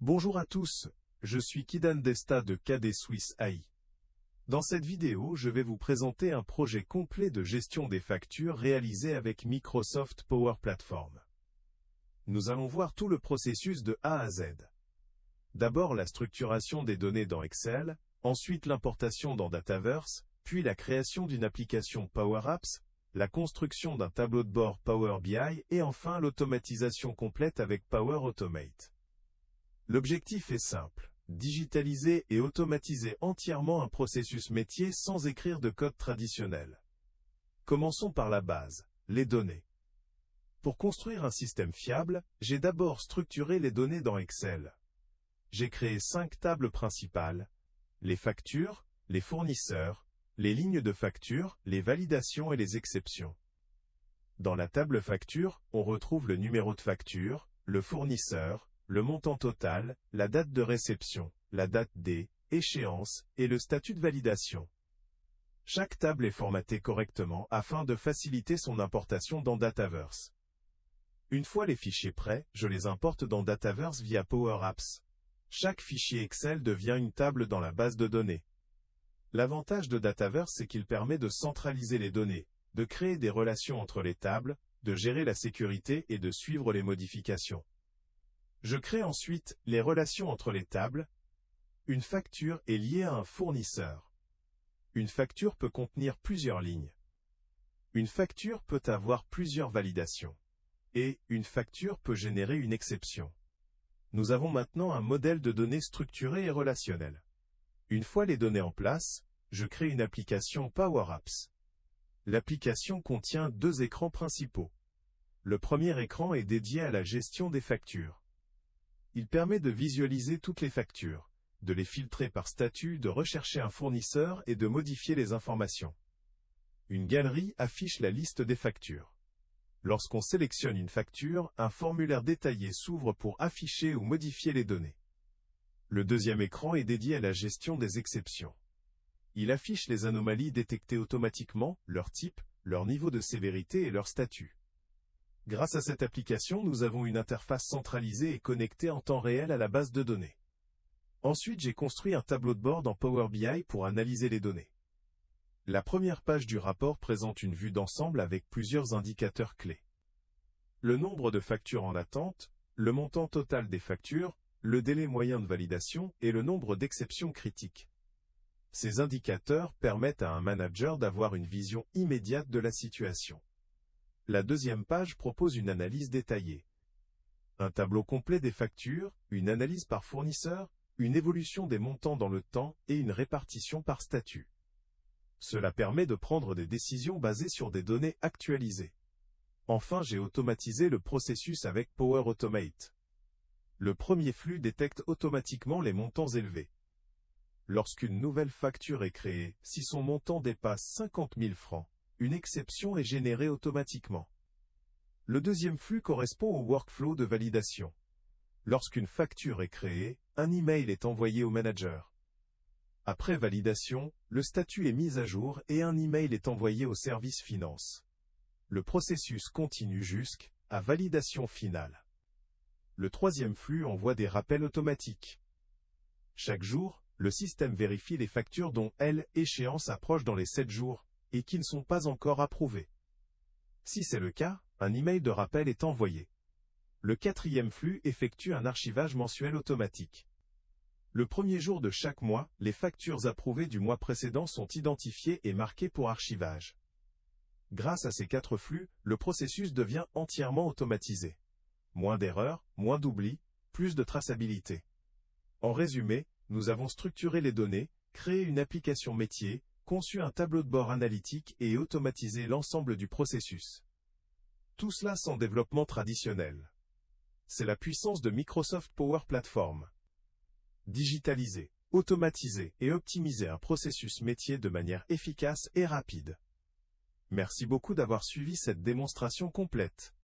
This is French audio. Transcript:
Bonjour à tous, je suis Kidan Desta de KD Swiss AI. Dans cette vidéo, je vais vous présenter un projet complet de gestion des factures réalisé avec Microsoft Power Platform. Nous allons voir tout le processus de A à Z. D'abord la structuration des données dans Excel, ensuite l'importation dans Dataverse, puis la création d'une application Power Apps, la construction d'un tableau de bord Power BI et enfin l'automatisation complète avec Power Automate. L'objectif est simple, digitaliser et automatiser entièrement un processus métier sans écrire de code traditionnel. Commençons par la base, les données. Pour construire un système fiable, j'ai d'abord structuré les données dans Excel. J'ai créé 5 tables principales, les factures, les fournisseurs, les lignes de facture, les validations et les exceptions. Dans la table facture, on retrouve le numéro de facture, le fournisseur, le montant total, la date de réception, la date D, échéance, et le statut de validation. Chaque table est formatée correctement afin de faciliter son importation dans Dataverse. Une fois les fichiers prêts, je les importe dans Dataverse via Power Apps. Chaque fichier Excel devient une table dans la base de données. L'avantage de Dataverse, c'est qu'il permet de centraliser les données, de créer des relations entre les tables, de gérer la sécurité et de suivre les modifications. Je crée ensuite les relations entre les tables. Une facture est liée à un fournisseur. Une facture peut contenir plusieurs lignes. Une facture peut avoir plusieurs validations. Et une facture peut générer une exception. Nous avons maintenant un modèle de données structuré et relationnel. Une fois les données en place, je crée une application Power Apps. L'application contient 2 écrans principaux. Le premier écran est dédié à la gestion des factures. Il permet de visualiser toutes les factures, de les filtrer par statut, de rechercher un fournisseur et de modifier les informations. Une galerie affiche la liste des factures. Lorsqu'on sélectionne une facture, un formulaire détaillé s'ouvre pour afficher ou modifier les données. Le deuxième écran est dédié à la gestion des exceptions. Il affiche les anomalies détectées automatiquement, leur type, leur niveau de sévérité et leur statut. Grâce à cette application, nous avons une interface centralisée et connectée en temps réel à la base de données. Ensuite, j'ai construit un tableau de bord dans Power BI pour analyser les données. La première page du rapport présente une vue d'ensemble avec plusieurs indicateurs clés. Le nombre de factures en attente, le montant total des factures, le délai moyen de validation et le nombre d'exceptions critiques. Ces indicateurs permettent à un manager d'avoir une vision immédiate de la situation. La deuxième page propose une analyse détaillée. Un tableau complet des factures, une analyse par fournisseur, une évolution des montants dans le temps et une répartition par statut. Cela permet de prendre des décisions basées sur des données actualisées. Enfin, j'ai automatisé le processus avec Power Automate. Le premier flux détecte automatiquement les montants élevés. Lorsqu'une nouvelle facture est créée, si son montant dépasse 50 000 francs, une exception est générée automatiquement. Le deuxième flux correspond au workflow de validation. Lorsqu'une facture est créée, un email est envoyé au manager. Après validation, le statut est mis à jour et un email est envoyé au service finance. Le processus continue jusqu'à validation finale. Le troisième flux envoie des rappels automatiques. Chaque jour, le système vérifie les factures dont l'échéance approche dans les 7 jours, et qui ne sont pas encore approuvées. Si c'est le cas, un email de rappel est envoyé. Le quatrième flux effectue un archivage mensuel automatique. Le premier jour de chaque mois, les factures approuvées du mois précédent sont identifiées et marquées pour archivage. Grâce à ces 4 flux, le processus devient entièrement automatisé. Moins d'erreurs, moins d'oublis, plus de traçabilité. En résumé, nous avons structuré les données, créé une application métier, conçu un tableau de bord analytique et automatisé l'ensemble du processus. Tout cela sans développement traditionnel. C'est la puissance de Microsoft Power Platform. Digitaliser, automatiser et optimiser un processus métier de manière efficace et rapide. Merci beaucoup d'avoir suivi cette démonstration complète.